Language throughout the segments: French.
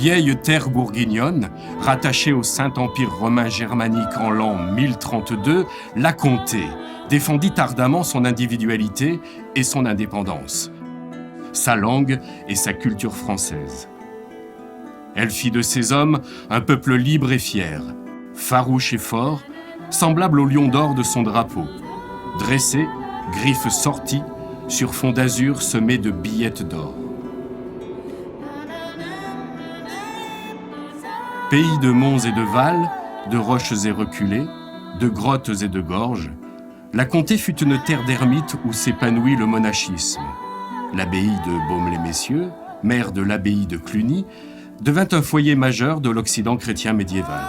vieille terre bourguignonne, rattachée au Saint-Empire romain germanique en l'an 1032, la comté défendit ardemment son individualité et son indépendance, sa langue et sa culture française. Elle fit de ses hommes un peuple libre et fier, farouche et fort, semblable au lion d'or de son drapeau, dressé, griffes sorties, sur fond d'azur semé de billettes d'or. Pays de monts et de vals, de roches et reculées, de grottes et de gorges, la comté fut une terre d'ermites où s'épanouit le monachisme. L'abbaye de Baume-les-Messieurs, mère de l'abbaye de Cluny, devint un foyer majeur de l'Occident chrétien médiéval.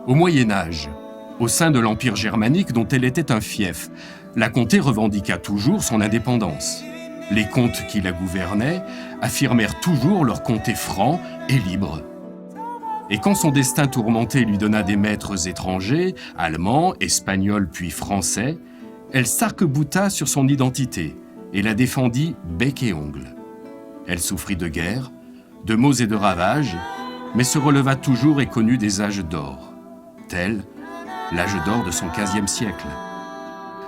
Au Moyen-Âge, au sein de l'Empire germanique dont elle était un fief, la comté revendiqua toujours son indépendance. Les comtes qui la gouvernaient affirmèrent toujours leur comté franc et libre. Et quand son destin tourmenté lui donna des maîtres étrangers, allemands, espagnols puis français, elle s'arc-bouta sur son identité et la défendit bec et ongles. Elle souffrit de guerre, de maux et de ravages, mais se releva toujours et connut des âges d'or, tel l'âge d'or de son XVe siècle.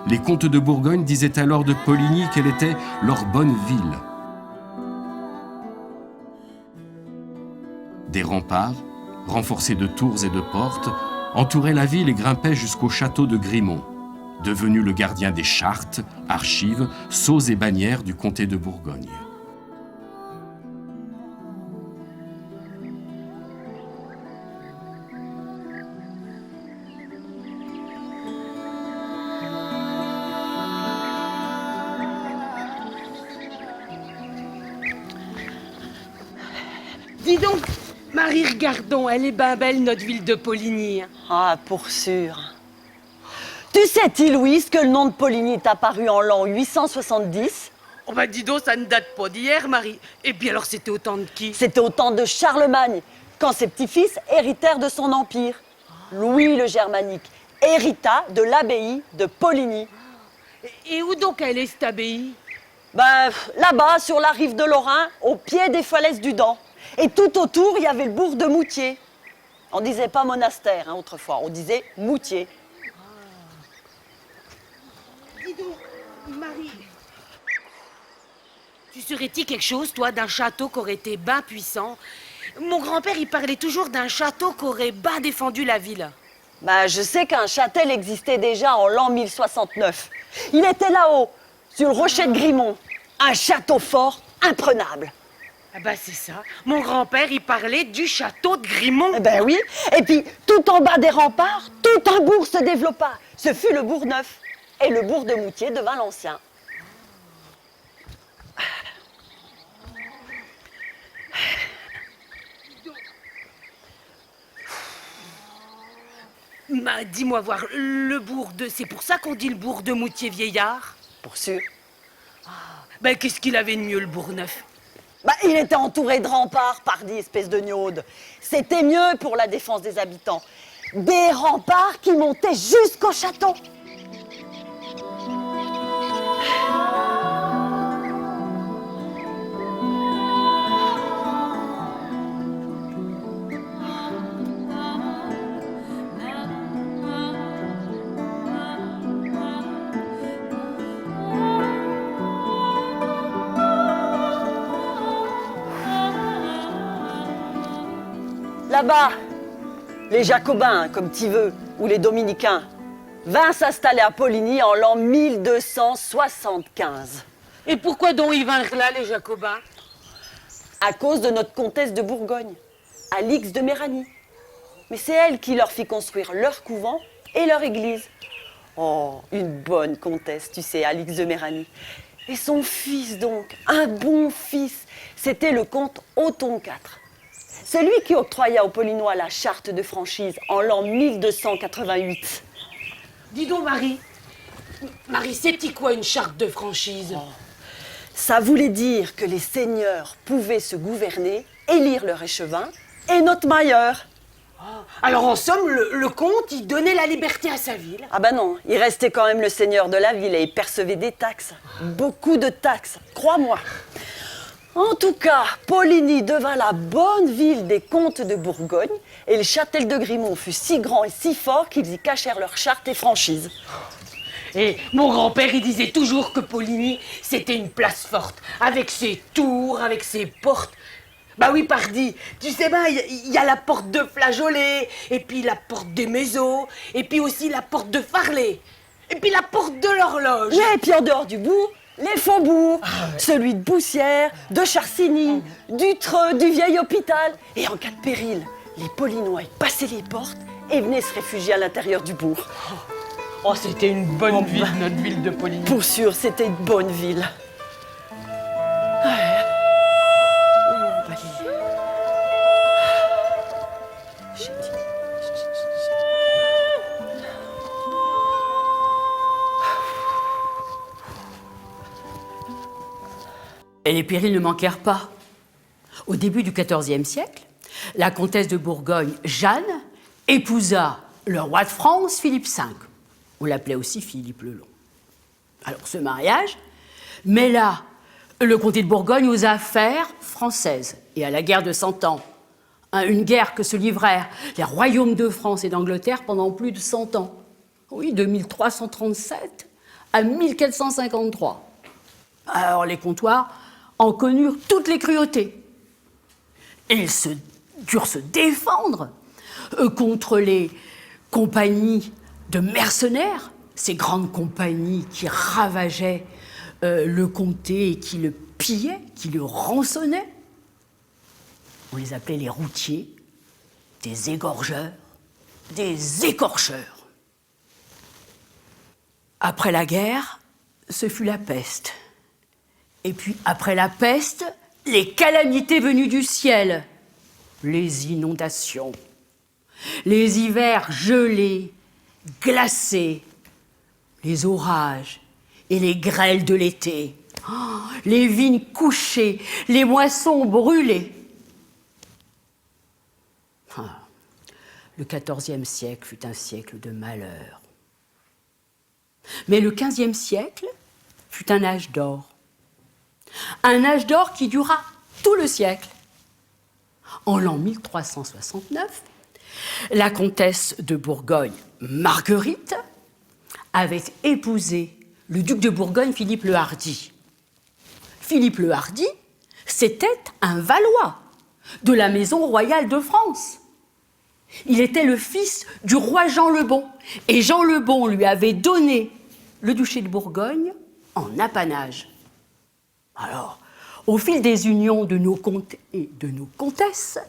Les comtes de Bourgogne disaient alors de Poligny qu'elle était leur bonne ville. Des remparts, renforcés de tours et de portes, entouraient la ville et grimpaient jusqu'au château de Grimont, devenu le gardien des chartes, archives, sceaux et bannières du comté de Bourgogne. Dis donc, Marie, regardons, elle est bien belle, notre ville de Poligny. Ah, pour sûr. Tu sais-tu, Louise, que le nom de Poligny est apparu en l'an 870? Oh bah dis donc, ça ne date pas d'hier, Marie. Et puis alors, c'était au temps de qui? C'était au temps de Charlemagne, quand ses petits-fils héritèrent de son empire. Louis le Germanique hérita de l'abbaye de Poligny. Et où donc elle est, cette abbaye? Ben, là-bas, sur la rive de l'Orrain, au pied des falaises du Dent. Et tout autour, il y avait le bourg de Moutier. On disait pas monastère, hein, autrefois, on disait Moutier. Dis donc, Marie, tu saurais-tu quelque chose, toi, d'un château qui aurait été ben puissant? Mon grand-père, il parlait toujours d'un château qui aurait ben défendu la ville. Ben, je sais qu'un châtel existait déjà en l'an 1069. Il était là-haut, sur le rocher de Grimont. Un château fort, imprenable. Ah bah c'est ça. Mon grand-père, il parlait du château de Grimont. Eh ben oui. Et puis, tout en bas des remparts, tout un bourg se développa. Ce fut le bourg neuf. Et le bourg de Moutier devint l'ancien. Dis-moi voir, le bourg de... C'est pour ça qu'on dit le bourg de Moutier vieillard? Pour sûr. Ben qu'est-ce qu'il avait de mieux, le bourg neuf? Bah, il était entouré de remparts, pardi, espèce de gnaude. C'était mieux pour la défense des habitants. Des remparts qui montaient jusqu'au château. Là-bas, les Jacobins, comme tu veux, ou les Dominicains, vinrent s'installer à Poligny en l'an 1275. Et pourquoi donc ils vinrent là, les Jacobins? À cause de notre comtesse de Bourgogne, Alix de Méranie. Mais c'est elle qui leur fit construire leur couvent et leur église. Oh, une bonne comtesse, tu sais, Alix de Méranie. Et son fils donc, un bon fils, c'était le comte Othon IV. C'est lui qui octroya aux Polignois la charte de franchise en l'an 1288. Dis donc, Marie, c'est quoi une charte de franchise? Ça voulait dire que les seigneurs pouvaient se gouverner, élire leur échevin et notre mailleur. Alors en somme, le comte, il donnait la liberté à sa ville. Ah ben non, il restait quand même le seigneur de la ville et il percevait des taxes. Beaucoup de taxes, crois-moi. En tout cas, Poligny devint la bonne ville des comtes de Bourgogne et le châtel de Grimont fut si grand et si fort qu'ils y cachèrent leurs chartes et franchises. Et mon grand-père, il disait toujours que Poligny, c'était une place forte, avec ses tours, avec ses portes. Bah oui, pardi, tu sais bien, il y a la porte de Flageolet, et puis la porte des Mézeaux, et puis aussi la porte de Farlay, et puis la porte de l'Horloge. Ouais, et puis en dehors du bourg, les faubourgs, celui de Boussière, de Charcigny, du Treux, du Vieil Hôpital. Et en cas de péril, les Polinois y passaient les portes et venaient se réfugier à l'intérieur du bourg. Oh, c'était une bonne ville, notre ville de Poligny. Pour sûr, c'était une bonne ville. Ouais. On va lire. J'ai dit. Et les périls ne manquèrent pas. Au début du XIVe siècle, la comtesse de Bourgogne, Jeanne, épousa le roi de France, Philippe V. On l'appelait aussi Philippe le Long. Alors ce mariage mêla le comté de Bourgogne aux affaires françaises et à la guerre de Cent Ans. Une guerre que se livrèrent les royaumes de France et d'Angleterre pendant plus de 100 ans. Oui, de 1337 à 1453. Alors les comptoirs en connurent toutes les cruautés. Et ils durent se défendre contre les compagnies de mercenaires, ces grandes compagnies qui ravageaient le comté et qui le pillaient, qui le rançonnaient. On les appelait les routiers, des égorgeurs, des écorcheurs. Après la guerre, ce fut la peste. Et puis, après la peste, les calamités venues du ciel, les inondations, les hivers gelés, glacés, les orages et les grêles de l'été, les vignes couchées, les moissons brûlées. Le XIVe siècle fut un siècle de malheur. Mais le XVe siècle fut un âge d'or. Un âge d'or qui dura tout le siècle. En l'an 1369, la comtesse de Bourgogne, Marguerite, avait épousé le duc de Bourgogne, Philippe le Hardi. Philippe le Hardi, c'était un Valois de la maison royale de France. Il était le fils du roi Jean le Bon. Et Jean le Bon lui avait donné le duché de Bourgogne en apanage. Alors, au fil des unions de nos comtes et de nos comtesses,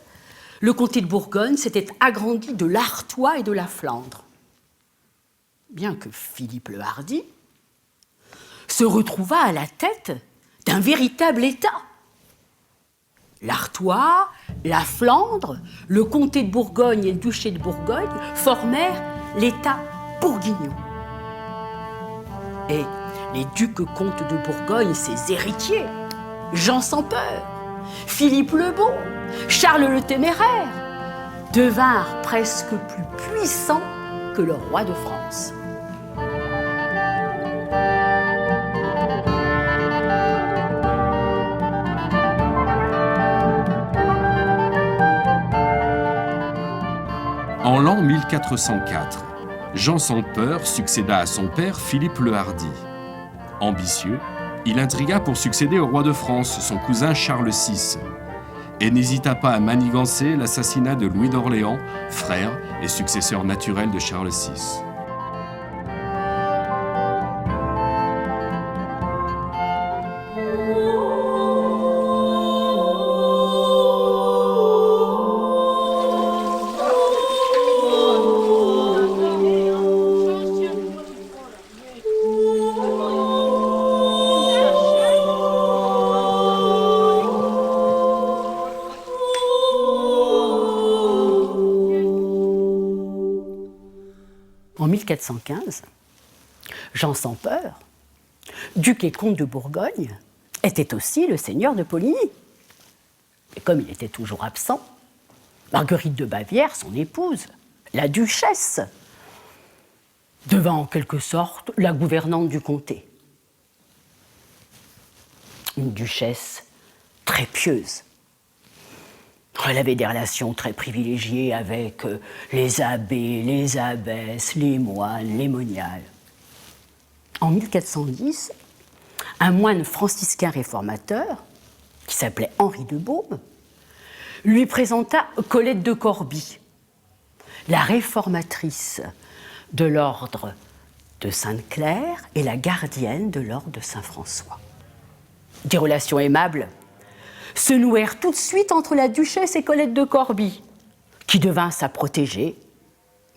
le comté de Bourgogne s'était agrandi de l'Artois et de la Flandre. Bien que Philippe le Hardi se retrouva à la tête d'un véritable État. L'Artois, la Flandre, le comté de Bourgogne et le duché de Bourgogne formèrent l'État bourguignon. Et les ducs comtes de Bourgogne, ses héritiers, Jean sans peur, Philippe le Bon, Charles le Téméraire, devinrent presque plus puissants que le roi de France. En l'an 1404, Jean sans peur succéda à son père Philippe le Hardi. Ambitieux, il intrigua pour succéder au roi de France, son cousin Charles VI, et n'hésita pas à manigancer l'assassinat de Louis d'Orléans, frère et successeur naturel de Charles VI. En 1415, Jean sans peur, duc et comte de Bourgogne, était aussi le seigneur de Poligny. Et comme il était toujours absent, Marguerite de Bavière, son épouse, la duchesse, devint en quelque sorte la gouvernante du comté. Une duchesse très pieuse. Elle avait des relations très privilégiées avec les abbés, les abbesses, les moines, les moniales. En 1410, un moine franciscain réformateur, qui s'appelait Henri de Beaume, lui présenta Colette de Corbie, la réformatrice de l'ordre de Sainte-Claire et la gardienne de l'ordre de Saint-François. Des relations aimables se nouèrent tout de suite entre la duchesse et Colette de Corbie, qui devint sa protégée,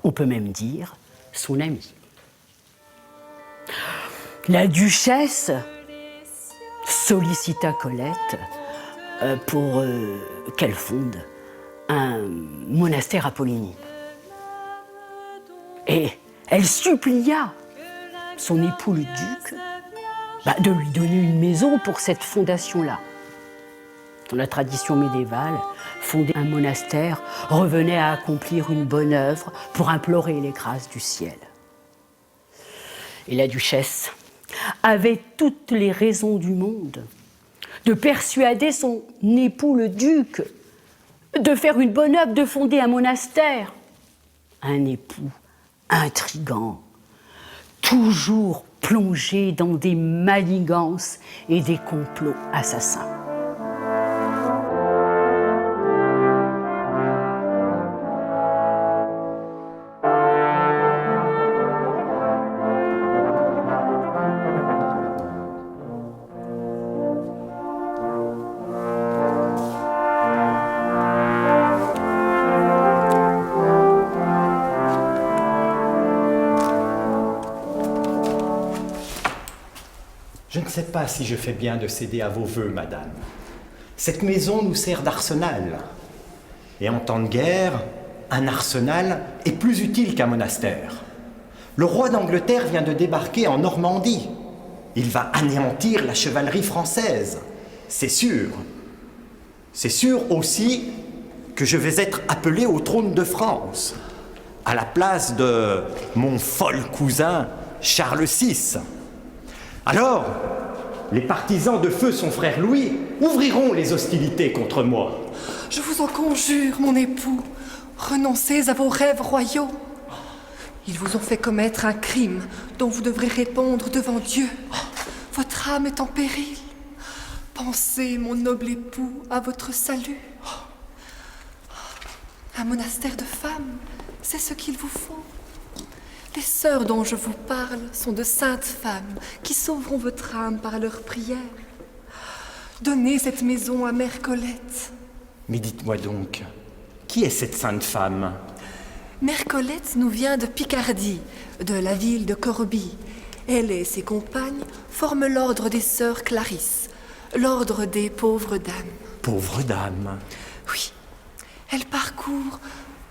on peut même dire son amie. La duchesse sollicita Colette pour qu'elle fonde un monastère à Poligny. Et elle supplia son époux le duc de lui donner une maison pour cette fondation-là. Dans la tradition médiévale, fonder un monastère revenait à accomplir une bonne œuvre pour implorer les grâces du ciel. Et la duchesse avait toutes les raisons du monde de persuader son époux le duc de faire une bonne œuvre, de fonder un monastère. Un époux intrigant, toujours plongé dans des manigances et des complots assassins. Je ne sais pas si je fais bien de céder à vos vœux, madame. Cette maison nous sert d'arsenal. Et en temps de guerre, un arsenal est plus utile qu'un monastère. Le roi d'Angleterre vient de débarquer en Normandie. Il va anéantir la chevalerie française. C'est sûr. C'est sûr aussi que je vais être appelé au trône de France, à la place de mon fol cousin Charles VI. Alors, les partisans de feu son frère Louis ouvriront les hostilités contre moi. Je vous en conjure, mon époux, renoncez à vos rêves royaux. Ils vous ont fait commettre un crime dont vous devrez répondre devant Dieu. Votre âme est en péril. Pensez, mon noble époux, à votre salut. Un monastère de femmes, c'est ce qu'il vous faut. Les sœurs dont je vous parle sont de saintes femmes qui sauveront votre âme par leurs prières. Donnez cette maison à Mère Colette. Mais dites-moi donc, qui est cette sainte femme? Mère Colette nous vient de Picardie, de la ville de Corbie. Elle et ses compagnes forment l'ordre des sœurs Clarisse, l'ordre des pauvres dames. Pauvre dame. Oui, elle parcourt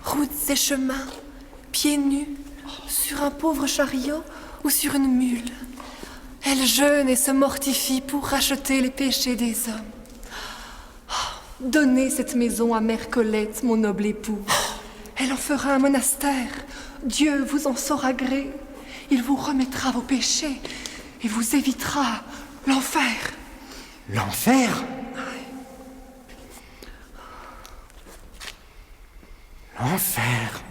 routes et chemins, pieds nus, sur un pauvre chariot ou sur une mule. Elle jeûne et se mortifie pour racheter les péchés des hommes. Donnez cette maison à Mère Colette, mon noble époux. Elle en fera un monastère. Dieu vous en saura gré. Il vous remettra vos péchés et vous évitera l'enfer. L'enfer? L'enfer.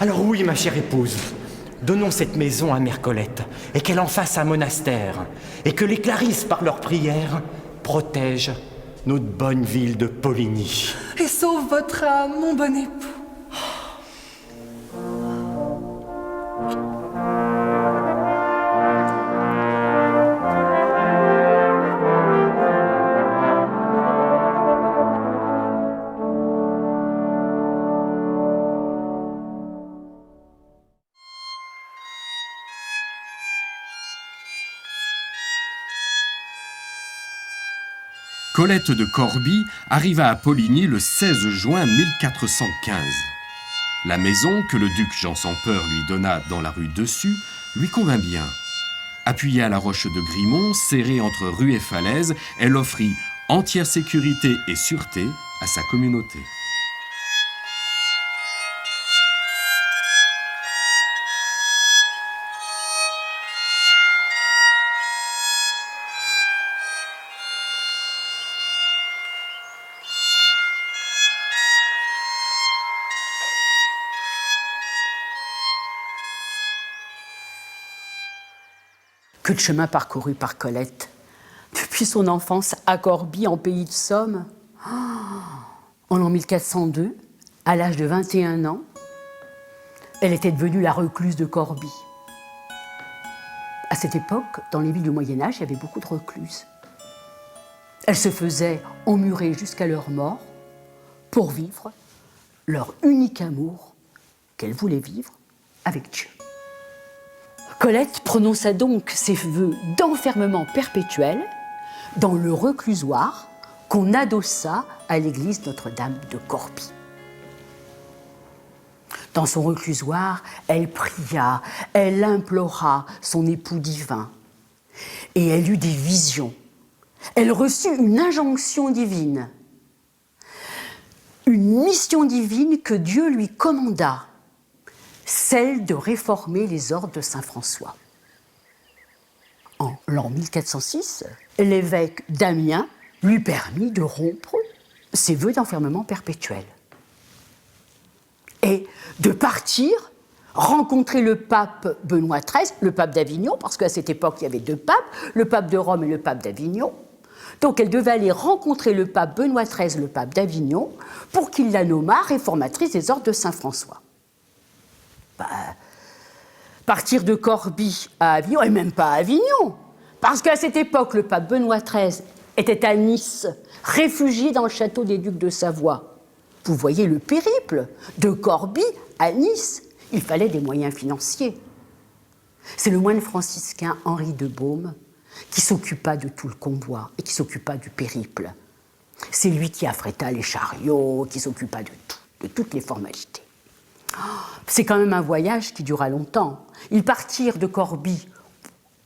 Alors oui, ma chère épouse, donnons cette maison à Mère Colette et qu'elle en fasse un monastère et que les Clarisses, par leurs prières, protègent notre bonne ville de Poligny. Et sauve votre âme, mon bon époux. Colette de Corbie arriva à Poligny le 16 juin 1415. La maison que le duc Jean sans peur lui donna dans la rue Dessus lui convint bien. Appuyée à la roche de Grimont, serrée entre rue et falaise, elle offrit entière sécurité et sûreté à sa communauté. Que de chemin parcouru par Colette. Depuis son enfance à Corbie, en pays de Somme. En l'an 1402, à l'âge de 21 ans, elle était devenue la recluse de Corbie. À cette époque, dans les villes du Moyen-Âge, il y avait beaucoup de recluses. Elles se faisaient emmurer jusqu'à leur mort pour vivre leur unique amour qu'elles voulaient vivre avec Dieu. Colette prononça donc ses vœux d'enfermement perpétuel dans le reclusoire qu'on adossa à l'église Notre-Dame de Corbie. Dans son reclusoire, elle pria, elle implora son époux divin. Et elle eut des visions. Elle reçut une injonction divine. Une mission divine que Dieu lui commanda, celle de réformer les ordres de saint François. En l'an 1406, l'évêque d'Amiens lui permit de rompre ses vœux d'enfermement perpétuel et de partir rencontrer le pape Benoît XIII, le pape d'Avignon, parce qu'à cette époque, il y avait deux papes, le pape de Rome et le pape d'Avignon. Donc elle devait aller rencontrer le pape Benoît XIII, le pape d'Avignon, pour qu'il la nommât réformatrice des ordres de saint François. Partir de Corbie à Avignon, et même pas à Avignon, parce qu'à cette époque, le pape Benoît XIII était à Nice, réfugié dans le château des ducs de Savoie. Vous voyez le périple de Corbie à Nice. Il fallait des moyens financiers. C'est le moine franciscain Henri de Beaume qui s'occupa de tout le convoi et qui s'occupa du périple. C'est lui qui affréta les chariots, qui s'occupa de tout, de toutes les formalités. C'est quand même un voyage qui dura longtemps. Ils partirent de Corbie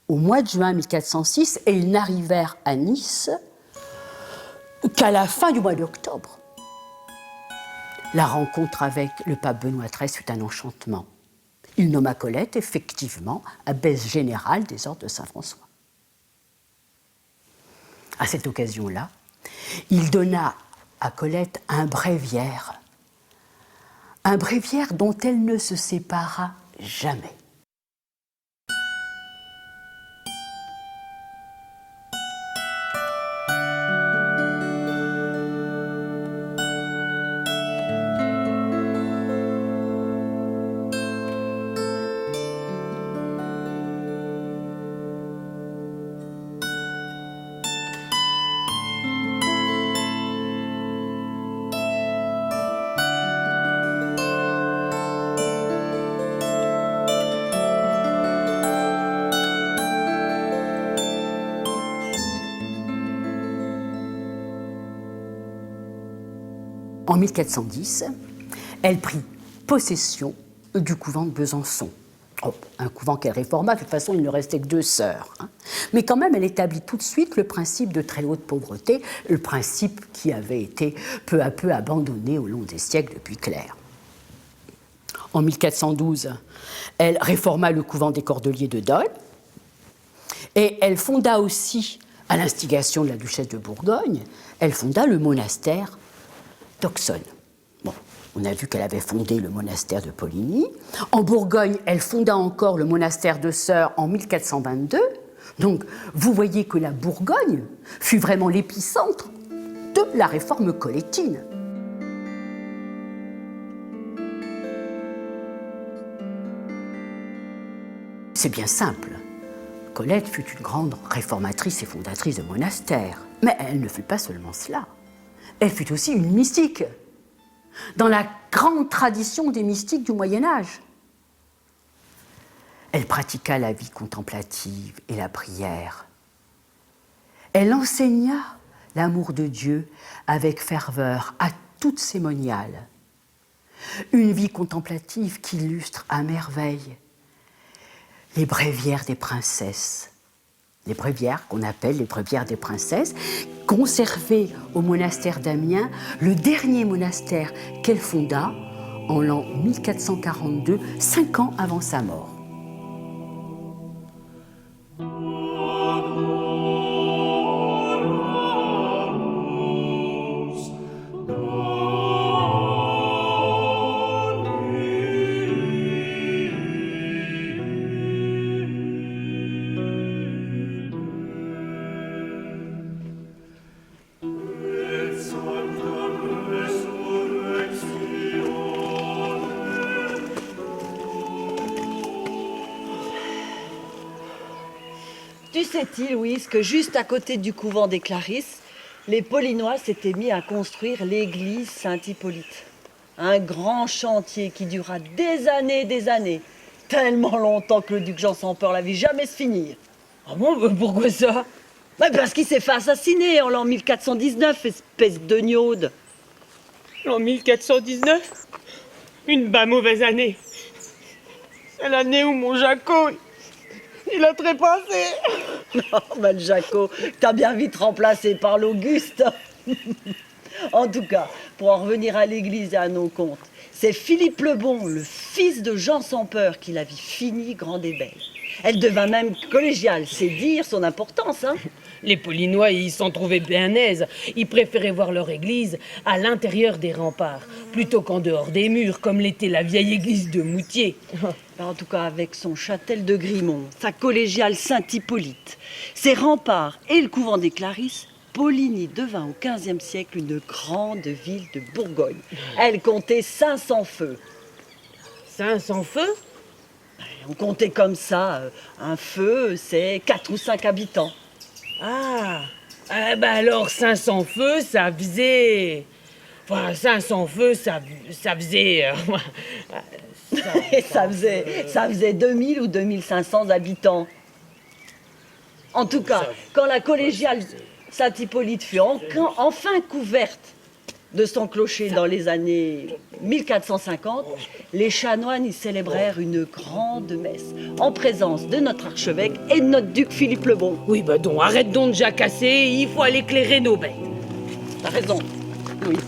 au mois de juin 1406 et ils n'arrivèrent à Nice qu'à la fin du mois d'octobre. La rencontre avec le pape Benoît XIII fut un enchantement. Il nomma Colette, effectivement, abbesse générale des ordres de saint François. À cette occasion-là, il donna à Colette un bréviaire dont elle ne se sépara jamais. En 1410, elle prit possession du couvent de Besançon. Un couvent qu'elle réforma, de toute façon il ne restait que 2 sœurs. Mais quand même, elle établit tout de suite le principe de très haute pauvreté, le principe qui avait été peu à peu abandonné au long des siècles depuis Claire. En 1412, elle réforma le couvent des Cordeliers de Dole et elle fonda aussi, à l'instigation de la duchesse de Bourgogne, elle fonda le monastère d'Auxonne. Bon, on a vu qu'elle avait fondé le monastère de Poligny. En Bourgogne, elle fonda encore le monastère de Sœurs en 1422. Donc, vous voyez que la Bourgogne fut vraiment l'épicentre de la réforme collettine. C'est bien simple. Colette fut une grande réformatrice et fondatrice de monastères. Mais elle ne fut pas seulement cela. Elle fut aussi une mystique, dans la grande tradition des mystiques du Moyen-Âge. Elle pratiqua la vie contemplative et la prière. Elle enseigna l'amour de Dieu avec ferveur à toutes ses moniales. Une vie contemplative qui illustre à merveille les bréviaires des princesses. Les bréviaires qu'on appelle les bréviaires des princesses, conservées au monastère d'Amiens, le dernier monastère qu'elle fonda en l'an 1442, 5 ans avant sa mort. Tu sais-tu, Louise, que juste à côté du couvent des Clarisses, les Paulinois s'étaient mis à construire l'église Saint-Hippolyte. Un grand chantier qui dura des années, tellement longtemps que le duc Jean sans peur la vit jamais se finir. Ah bon, pourquoi ça? Parce qu'il s'est fait assassiner en l'an 1419, espèce de gnaude. En 1419? Une mauvaise année. C'est l'année où mon Jaco, il a trépassé. Le Jaco, t'as bien vite remplacé par l'Auguste. En tout cas, pour en revenir à l'église et à nos comptes, c'est Philippe le Bon, le fils de Jean sans peur, qui la vit finie grande et belle. Elle devint même collégiale, c'est dire son importance, hein. Les Paulinois, ils s'en trouvaient bien aises. Ils préféraient voir leur église à l'intérieur des remparts, plutôt qu'en dehors des murs, comme l'était la vieille église de Moutier. En tout cas, avec son châtel de Grimont, sa collégiale Saint-Hippolyte, ses remparts et le couvent des Clarisses, Poligny devint au XVe siècle une grande ville de Bourgogne. Elle comptait 500 feux. 500 feux? On comptait comme ça, un feu, c'est 4 ou 5 habitants. Ah, alors 500 feux, ça faisait... Enfin, 500 feux, ça faisait... ça faisait 2000 ou 2500 habitants. En tout cas, quand la collégiale Saint-Hippolyte fut enfin couverte de son clocher dans les années 1450, les chanoines y célébrèrent une grande messe en présence de notre archevêque et de notre duc Philippe le Bon. Oui, donc arrête donc de jacasser, il faut aller éclairer nos bêtes. T'as raison, Louise.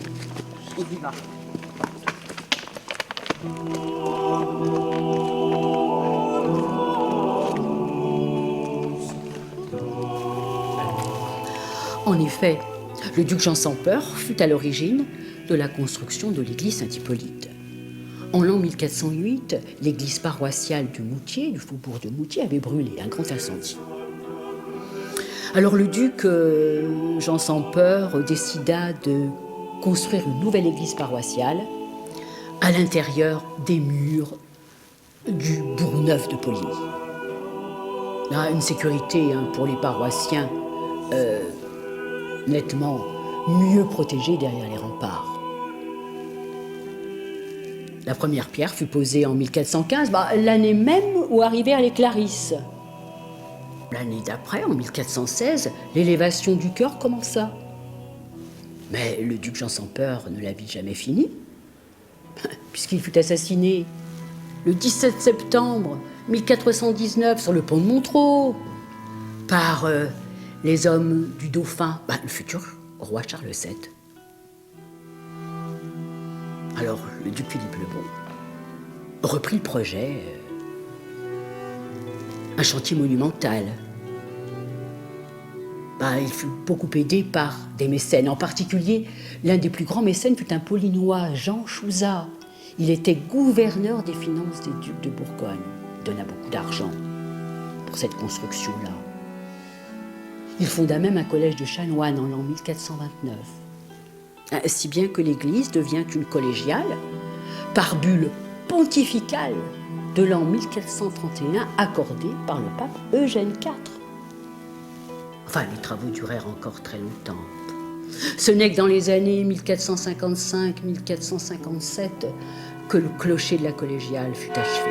On y va. En effet, le duc Jean sans peur fut à l'origine de la construction de l'église Saint-Hippolyte. En l'an 1408, l'église paroissiale de Moutier, du faubourg de Moutier, avait brûlé, un grand incendie. Alors le duc Jean sans peur décida de construire une nouvelle église paroissiale à l'intérieur des murs du Bourgneuf de Poligny. Une sécurité pour les paroissiens nettement mieux protégée derrière les remparts. La première pierre fut posée en 1415, l'année même où arrivèrent les Clarisses. L'année d'après, en 1416, l'élévation du chœur commença. Mais le duc Jean sans peur ne la vit jamais finie, puisqu'il fut assassiné le 17 septembre 1419 sur le pont de Montreux par les hommes du dauphin, le futur roi Charles VII. Alors le duc Philippe le Bon reprit le projet, un chantier monumental. Il fut beaucoup aidé par des mécènes. En particulier, l'un des plus grands mécènes fut un Paulinois, Jean Chouzat. Il était gouverneur des finances des ducs de Bourgogne. Il donna beaucoup d'argent pour cette construction-là. Il fonda même un collège de chanoines en l'an 1429. Si bien que l'église devient une collégiale par bulle pontificale de l'an 1431 accordée par le pape Eugène IV. Les travaux durèrent encore très longtemps. Ce n'est que dans les années 1455-1457 que le clocher de la collégiale fut achevé.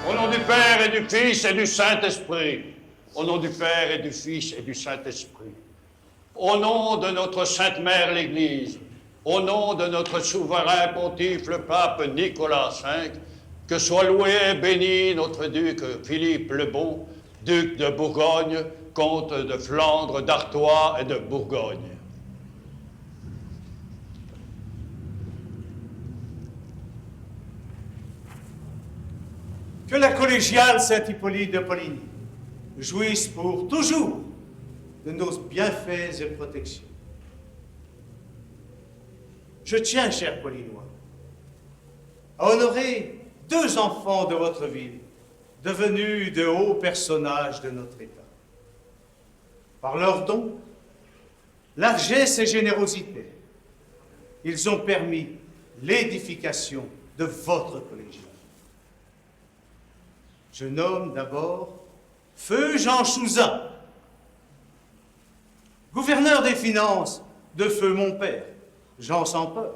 Au nom du Père et du Fils et du Saint-Esprit. Au nom du Père et du Fils et du Saint-Esprit. Au nom de notre Sainte Mère l'Église. Au nom de notre souverain pontife le pape Nicolas V. Que soit loué et béni notre duc Philippe le Bon, duc de Bourgogne, comte de Flandre, d'Artois et de Bourgogne. Que la collégiale Saint-Hippolyte de Poligny jouisse pour toujours de nos bienfaits et protections. Je tiens, chers Paulinois, à honorer 2 enfants de votre ville, devenus de hauts personnages de notre État. Par leurs dons, largesse et générosité, ils ont permis l'édification de votre collégial. Je nomme d'abord Feu Jean Chouzat, gouverneur des finances de Feu mon père, Jean sans peur,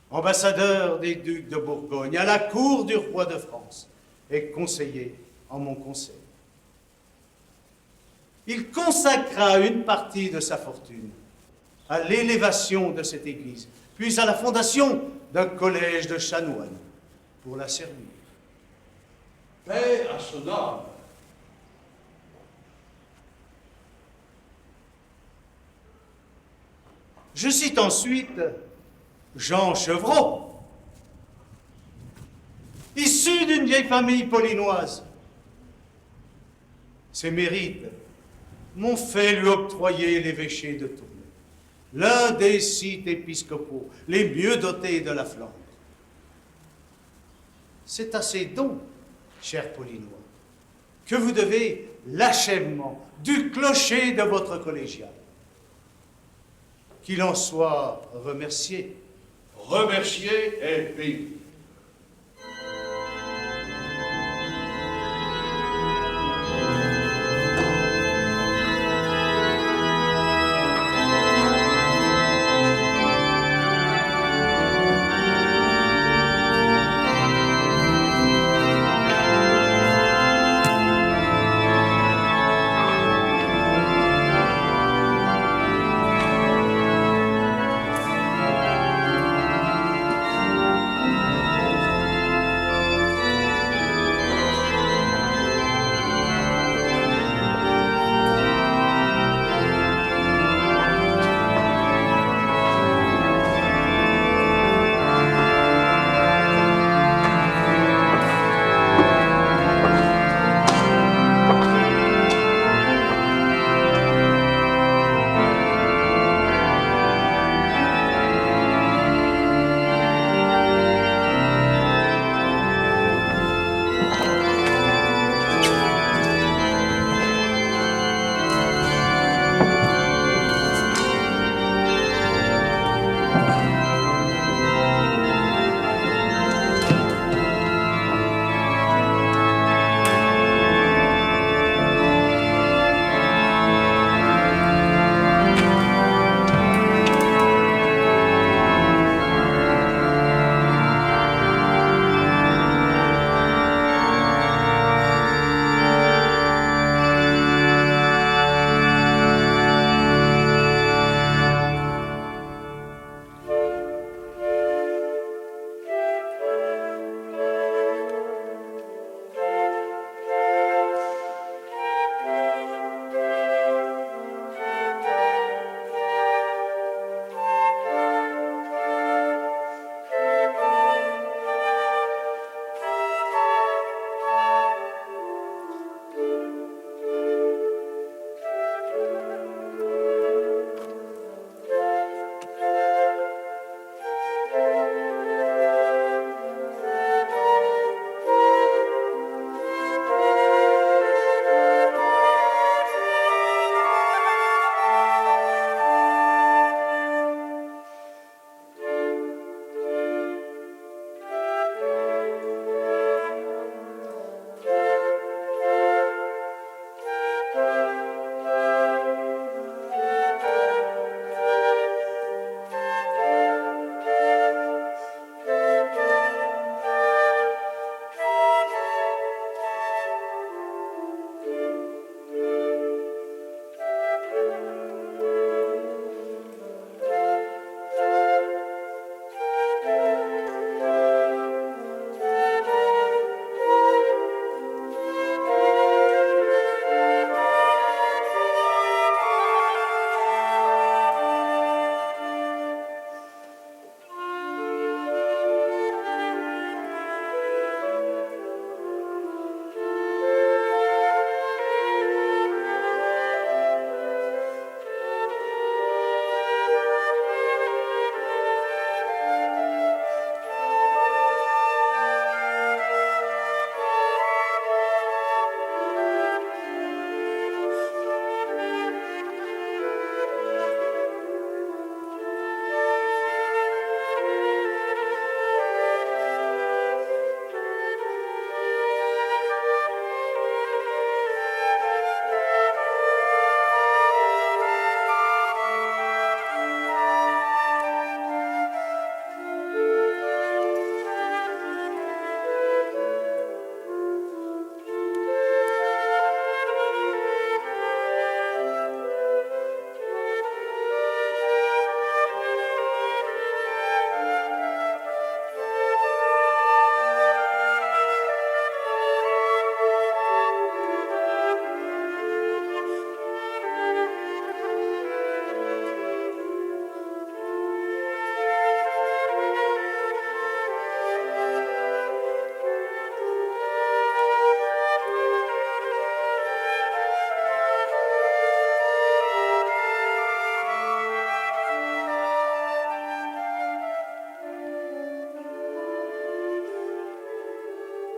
ambassadeur des ducs de Bourgogne à la cour du roi de France et conseiller en mon conseil. Il consacra une partie de sa fortune à l'élévation de cette église, puis à la fondation d'un collège de chanoines pour la servir. Paix à son âme. Je cite ensuite Jean Chevreau, issu d'une vieille famille paulinoise. Ses mérites m'ont fait lui octroyer l'évêché de Tournai, l'un des sites épiscopaux les mieux dotés de la Flandre. C'est à ces dons, chers Paulinois, que vous devez l'achèvement du clocher de votre collégial. Qu'il en soit remercié. Remercier et pire.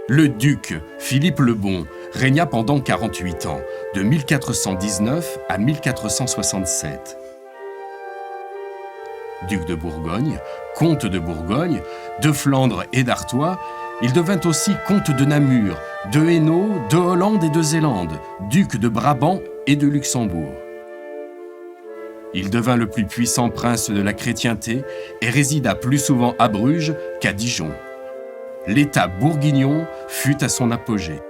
Le duc Philippe le Bon régna pendant 48 ans, de 1419 à 1467. Duc de Bourgogne, comte de Bourgogne, de Flandre et d'Artois, il devint aussi comte de Namur, de Hainaut, de Hollande et de Zélande, duc de Brabant et de Luxembourg. Il devint le plus puissant prince de la chrétienté et résida plus souvent à Bruges qu'à Dijon. L'État bourguignon fut à son apogée.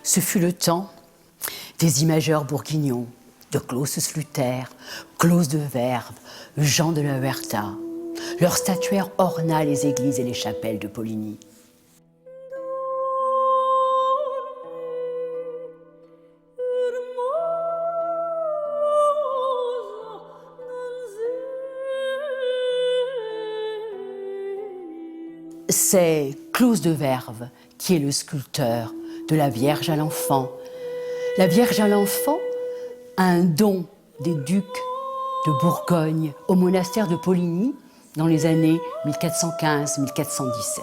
Ce fut le temps des imageurs bourguignons, de Claus Sluter, Claus de Verve, Jean de la Huerta. Leur statuaire orna les églises et les chapelles de Poligny. C'est Claus de Verve qui est le sculpteur de la Vierge à l'Enfant. La Vierge à l'Enfant a un don des ducs de Bourgogne au monastère de Poligny dans les années 1415-1417.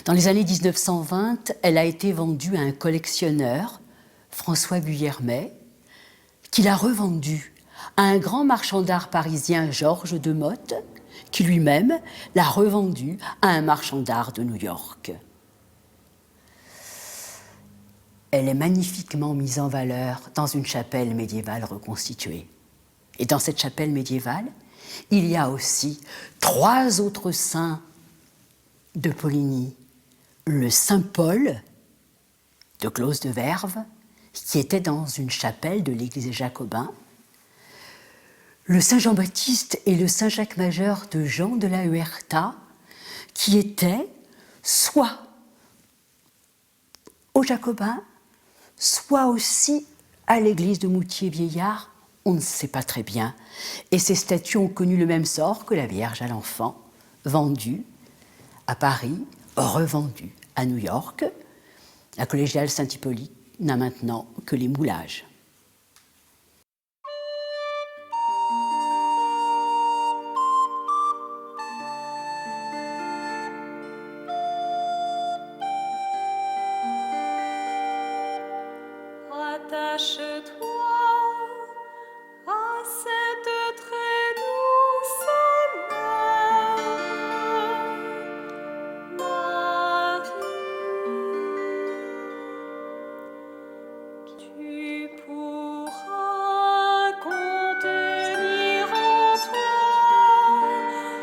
Dans les années 1920, elle a été vendue à un collectionneur, François Guyermet, qu'il a revendu à un grand marchand d'art parisien, Georges de Motte, qui lui-même l'a revendu à un marchand d'art de New York. Elle est magnifiquement mise en valeur dans une chapelle médiévale reconstituée. Et dans cette chapelle médiévale, il y a aussi 3 autres saints de Poligny. Le Saint Paul de Clause de Verve, qui était dans une chapelle de l'église des Jacobins, le Saint Jean-Baptiste et le Saint Jacques Majeur de Jean de la Huerta, qui étaient soit aux Jacobins, soit aussi à l'église de Moutier-Vieillard, on ne sait pas très bien. Et ces statues ont connu le même sort que la Vierge à l'Enfant, vendue à Paris, revendue à New York. La collégiale Saint-Hippolyte n'a maintenant que les moulages. Attache-toi à cette très douce main, Marie. Tu pourras contenir en toi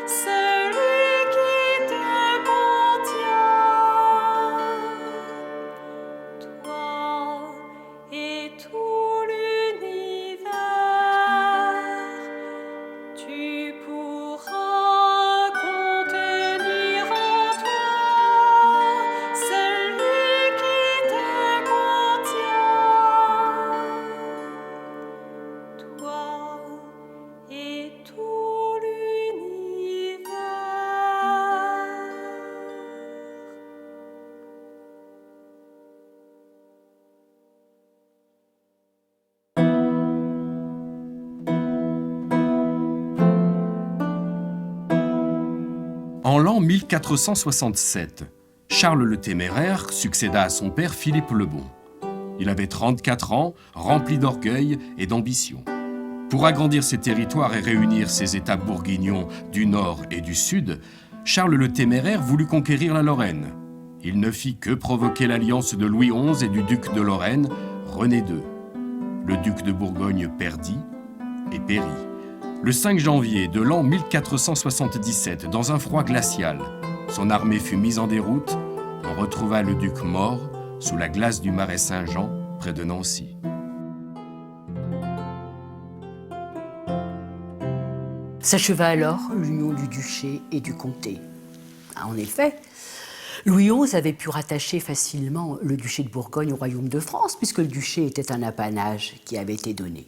celui qui te contient, toi et tout l'univers. Tu pourras contenir en toi celui qui te contient, toi et tout l'univers. En l'an 1467, Charles le Téméraire succéda à son père Philippe le Bon. Il avait 34 ans, rempli d'orgueil et d'ambition. Pour agrandir ses territoires et réunir ses États bourguignons du nord et du sud, Charles le Téméraire voulut conquérir la Lorraine. Il ne fit que provoquer l'alliance de Louis XI et du duc de Lorraine, René II. Le duc de Bourgogne perdit et périt. Le 5 janvier de l'an 1477, dans un froid glacial, son armée fut mise en déroute. On retrouva le duc mort sous la glace du marais Saint-Jean, près de Nancy. S'acheva alors l'union du duché et du comté. En effet, Louis XI avait pu rattacher facilement le duché de Bourgogne au royaume de France, puisque le duché était un apanage qui avait été donné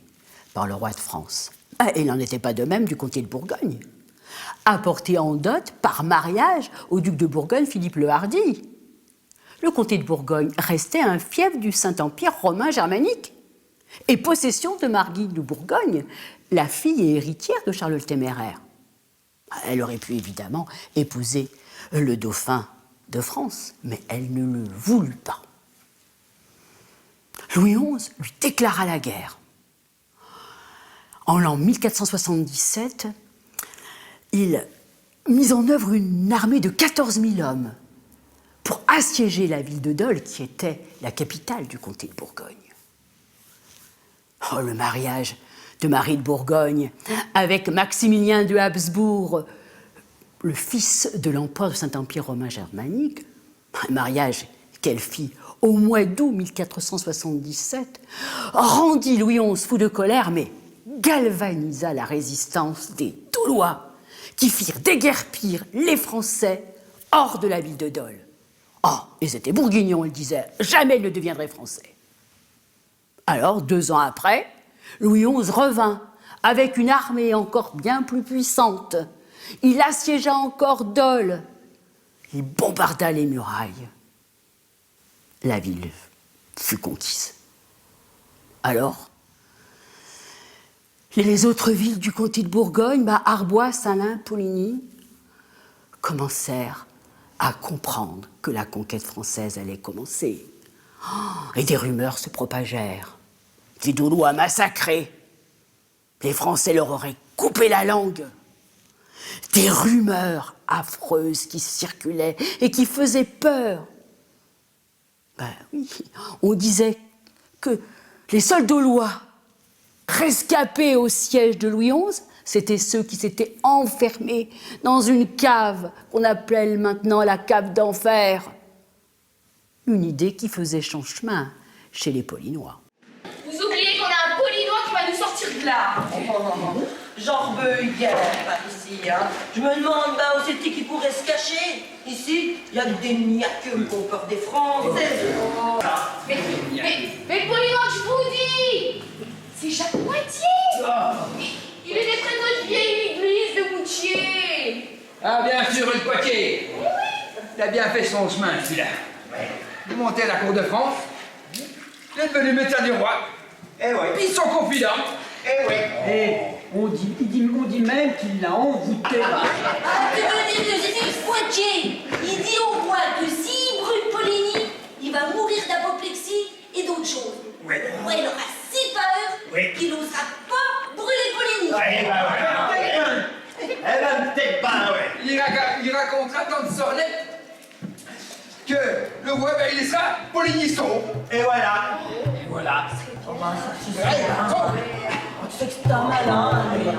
par le roi de France. Et il n'en était pas de même du comté de Bourgogne, apporté en dot par mariage au duc de Bourgogne Philippe le Hardi. Le comté de Bourgogne restait un fief du Saint-Empire romain germanique et possession de Marguerite de Bourgogne, la fille et héritière de Charles le Téméraire. Elle aurait pu évidemment épouser le dauphin de France, mais elle ne le voulut pas. Louis XI lui déclara la guerre. En l'an 1477, il mit en œuvre une armée de 14 000 hommes pour assiéger la ville de Dole, qui était la capitale du comté de Bourgogne. Oh, le mariage de Marie de Bourgogne avec Maximilien de Habsbourg, le fils de l'empereur du Saint-Empire romain germanique, un mariage qu'elle fit au mois d'août 1477, rendit Louis XI fou de colère, mais galvanisa la résistance des Toulois, qui firent déguerpir les Français hors de la ville de Dole. Oh, ils étaient bourguignons, ils disaient, jamais ils ne deviendraient français. Alors, 2 ans après, Louis XI revint avec une armée encore bien plus puissante. Il assiégea encore Dole. Il bombarda les murailles. La ville fut conquise. Alors, les autres villes du comté de Bourgogne, Arbois, Salins, Poligny, commencèrent à comprendre que la conquête française allait commencer. Et des rumeurs se propagèrent. des Gaulois massacrés. Les Français leur auraient coupé la langue. Des rumeurs affreuses qui circulaient et qui faisaient peur. Ben oui, on disait que les seuls Gaulois rescapés au siège de Louis XI, c'était ceux qui s'étaient enfermés dans une cave qu'on appelait maintenant la cave d'enfer. Une idée qui faisait son chemin chez les Paulinois. Vous oubliez qu'on a un Paulinois qui va nous sortir de là. J'en veux guère par ici, hein. Je me demande où c'était qui pourrait se cacher. Ici, il y a des niaqueux qui ont peur des Français. Mais Paulinois, je vous dis, c'est Jacques Poitiers. Il est près de notre vieille église de Moutier. Ah, bien sûr, le Poitiers. Il a bien fait son chemin, celui-là. Il est monté à la cour de France. Il est devenu médecin du roi. Eh ouais. Puis son confident. Eh ouais. On dit même qu'il l'a envoûté. Tu veux dire que Jésus Poitiers, il dit au roi que s'il brûle Poligny, il va mourir d'apoplexie et d'autres choses. Ouais. Le roi, il aura si peur qu'il n'osera pas brûler Poligny. Peut-être pas, ouais. Il racontera dans le sornette que le roi, il laissera Poligny sauve. Et voilà. Oh, bah, ça, c'est Ouais, ça. sauve. Tu sais que c'est un malin, lui, hein.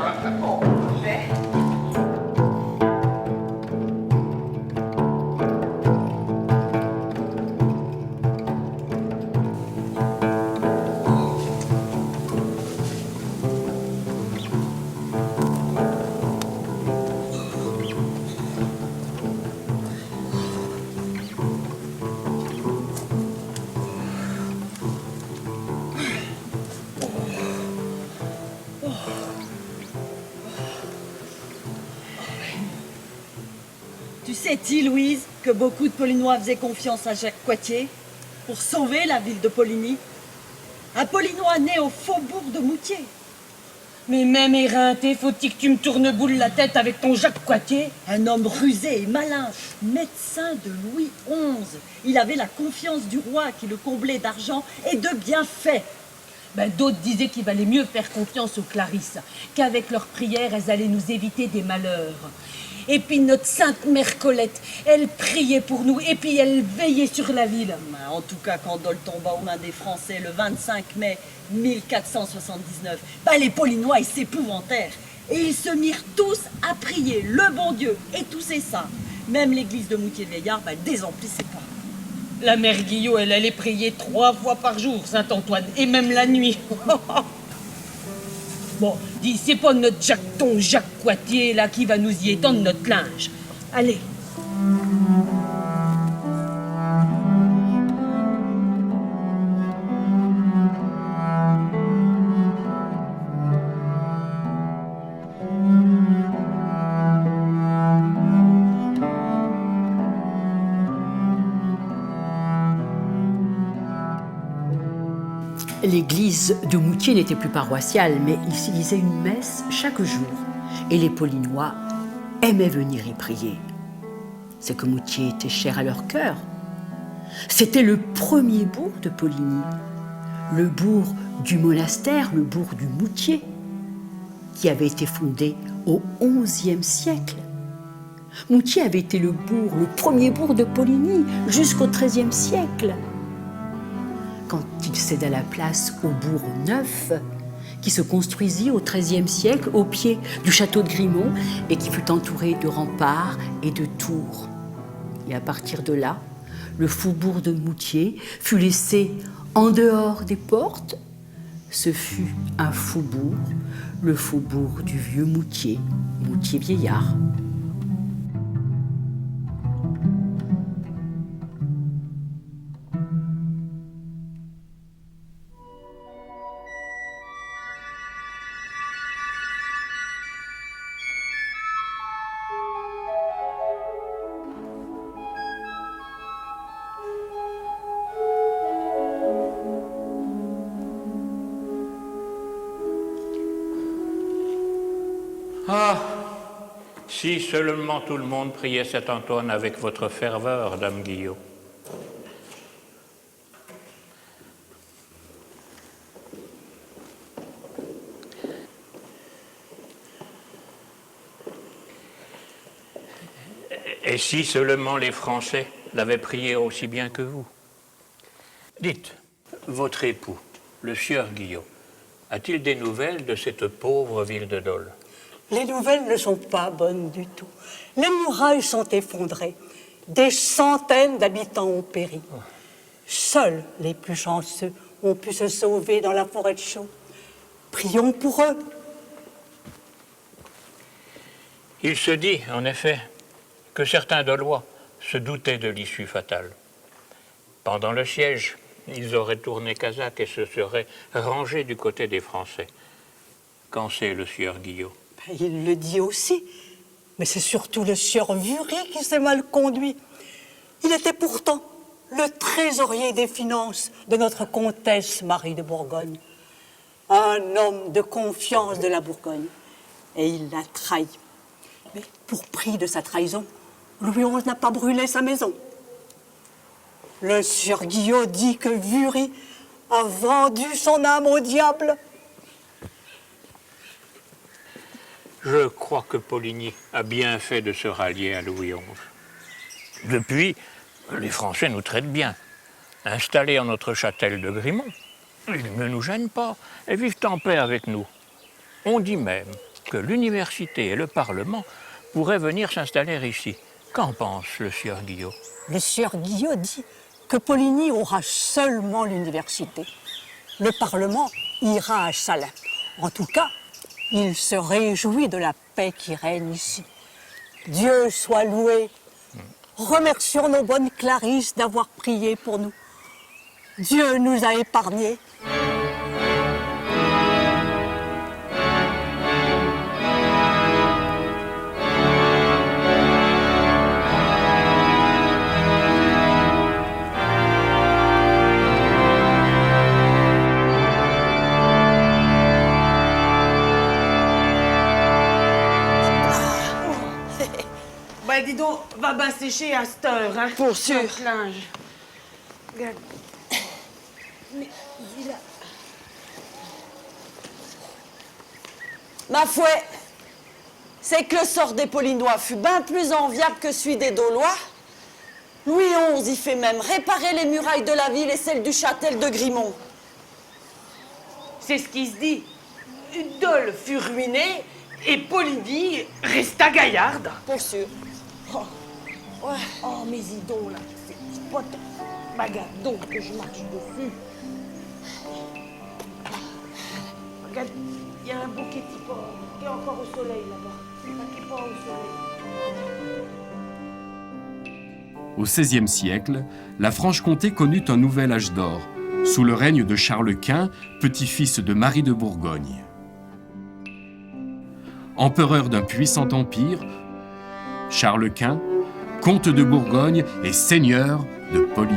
Tu sais-tu, Louise, que beaucoup de Paulinois faisaient confiance à Jacques Poitiers pour sauver la ville de Poligny? Un Paulinois né au faubourg de Moutier. Mais même éreinté, faut-il que tu me tournes boule la tête avec ton Jacques Poitiers? Un homme rusé et malin, médecin de Louis XI. Il avait la confiance du roi qui le comblait d'argent et de bienfaits. Ben, d'autres disaient qu'il valait mieux faire confiance aux Clarisses, qu'avec leurs prières, elles allaient nous éviter des malheurs. Et puis notre sainte mère Colette, elle priait pour nous, et puis elle veillait sur la ville. En tout cas, quand Dole tomba aux mains des Français le 25 mai 1479, les Paulinois, ils s'épouvantèrent. Et ils se mirent tous à prier le bon Dieu et tous ses saints. Même l'église de Moutier-Vieillard, elle désemplissait pas. La mère Guillot, elle allait prier 3 fois par jour, Saint-Antoine, et même la nuit. Bon, dis, c'est pas ton Jacques Poitiers, là, qui va nous y étendre notre linge. Allez. L'église de Moutier n'était plus paroissiale, mais il s'y disait une messe chaque jour. Et les Paulinois aimaient venir y prier. C'est que Moutier était cher à leur cœur. C'était le premier bourg de Poligny, le bourg du monastère, le bourg du Moutier, qui avait été fondé au XIe siècle. Moutier avait été le premier bourg de Poligny, jusqu'au XIIIe siècle. Quand il céda la place au bourg neuf, qui se construisit au XIIIe siècle au pied du château de Grimont et qui fut entouré de remparts et de tours. Et à partir de là, le faubourg de Moutier fut laissé en dehors des portes. Ce fut un faubourg, le faubourg du vieux Moutier, Moutier-Vieillard. Ah, si seulement tout le monde priait Saint-Antoine avec votre ferveur, Dame Guillot. Et si seulement les Français l'avaient prié aussi bien que vous? Dites, votre époux, le sieur Guillot, a-t-il des nouvelles de cette pauvre ville de Dole? Les nouvelles ne sont pas bonnes du tout. Les murailles sont effondrées. Des centaines d'habitants ont péri. Seuls les plus chanceux ont pu se sauver dans la forêt de chaux. Prions pour eux. Il se dit, en effet, que certains Dolois se doutaient de l'issue fatale. Pendant le siège, ils auraient tourné casaque et se seraient rangés du côté des Français. Qu'en sait le sieur Guillot? Il le dit aussi, mais c'est surtout le sieur Vury qui s'est mal conduit. Il était pourtant le trésorier des finances de notre comtesse Marie de Bourgogne. Un homme de confiance de la Bourgogne. Et il l'a trahi. Mais pour prix de sa trahison, Louis XI n'a pas brûlé sa maison. Le sieur Guillot dit que Vury a vendu son âme au diable. Je crois que Poligny a bien fait de se rallier à Louis XI. Depuis, les Français nous traitent bien. Installés en notre châtel de Grimont, ils ne nous gênent pas et vivent en paix avec nous. On dit même que l'université et le Parlement pourraient venir s'installer ici. Qu'en pense le sieur Guillot? Le sieur Guillot dit que Poligny aura seulement l'université. Le Parlement ira à Salins. En tout cas, il se réjouit de la paix qui règne ici. Dieu soit loué. Remercions nos bonnes Clarisses d'avoir prié pour nous. Dieu nous a épargnés. Bah dis donc, va bien sécher à cette heure, hein. Pour sûr. Notre linge. Regarde. Mais il a... Ma foi, c'est que le sort des Polinois fut bien plus enviable que celui des Dolois. Louis XI y fait même réparer les murailles de la ville et celles du châtel de Grimont. C'est ce qui se dit. Dole fut ruiné et Poligny resta gaillarde. Pour sûr. Oh, ouais. Oh mes idoles, là, ces petits potes. Regarde donc que je marche dessus. Regarde, il y a un bouquet qui est encore au soleil là-bas. Qui n'est pas au soleil. Au XVIe siècle, la Franche-Comté connut un nouvel âge d'or, sous le règne de Charles Quint, petit-fils de Marie de Bourgogne. Empereur d'un puissant empire, Charles Quint, comte de Bourgogne et seigneur de Poligny.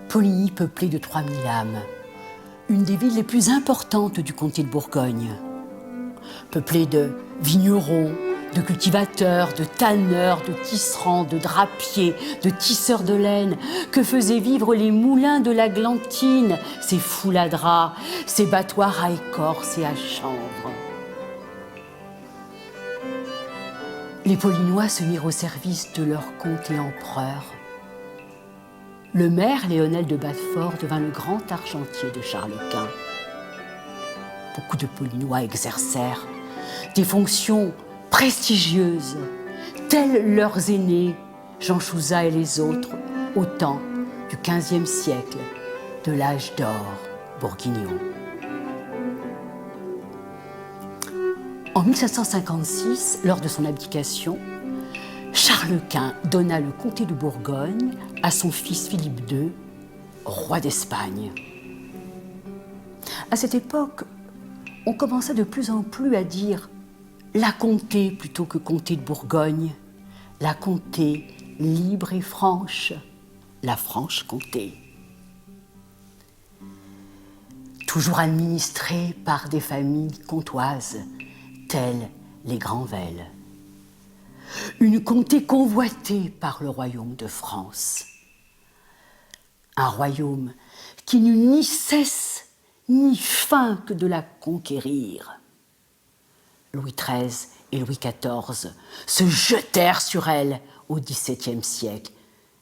Poligny peuplée de 3000 âmes, une des villes les plus importantes du comté de Bourgogne. Peuplée de vignerons, de cultivateurs, de tanneurs, de tisserands, de drapiers, de tisseurs de laine, que faisaient vivre les moulins de la Glantine, ces foules à draps, ces battoirs à écorce et à chanvre. Les Polinois se mirent au service de leur comte et empereur. Le maire Léonel de Battefort devint le grand argentier de Charles Quint. Beaucoup de Polinois exercèrent des fonctions prestigieuses, tels leurs aînés, Jean Chouzat et les autres, au temps du XVe siècle, de l'âge d'or bourguignon. En 1556, lors de son abdication, Charles Quint donna le comté de Bourgogne à son fils Philippe II, roi d'Espagne. À cette époque, on commença de plus en plus à dire la comté plutôt que comté de Bourgogne, la comté libre et franche, la Franche-Comté. Toujours administrée par des familles comtoises, telles les Granvelle. Une comté convoitée par le royaume de France. Un royaume qui n'eut ni cesse ni fin que de la conquérir. Louis XIII et Louis XIV se jetèrent sur elle au XVIIe siècle,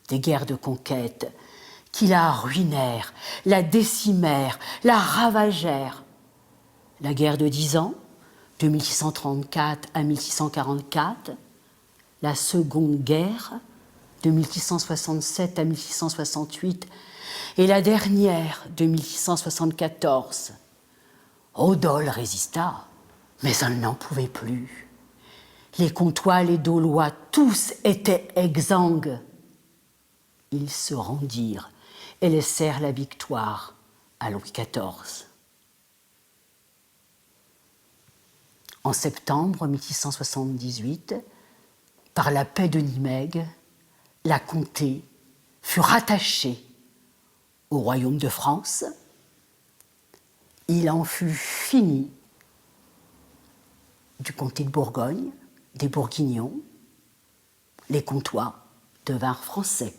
des guerres de conquête qui la ruinèrent, la décimèrent, la ravagèrent. La guerre de 10 ans, de 1634 à 1644, la Seconde Guerre, de 1667 à 1668, et la dernière, de 1674. Odole résista, mais elle n'en pouvait plus. Les Comtois, les Daulois, tous étaient exsangues. Ils se rendirent et laissèrent la victoire à Louis XIV. En septembre 1678, par la paix de Nimègue, la comté fut rattachée au royaume de France. Il en fut fini du comté de Bourgogne, des Bourguignons. Les Comtois devinrent français.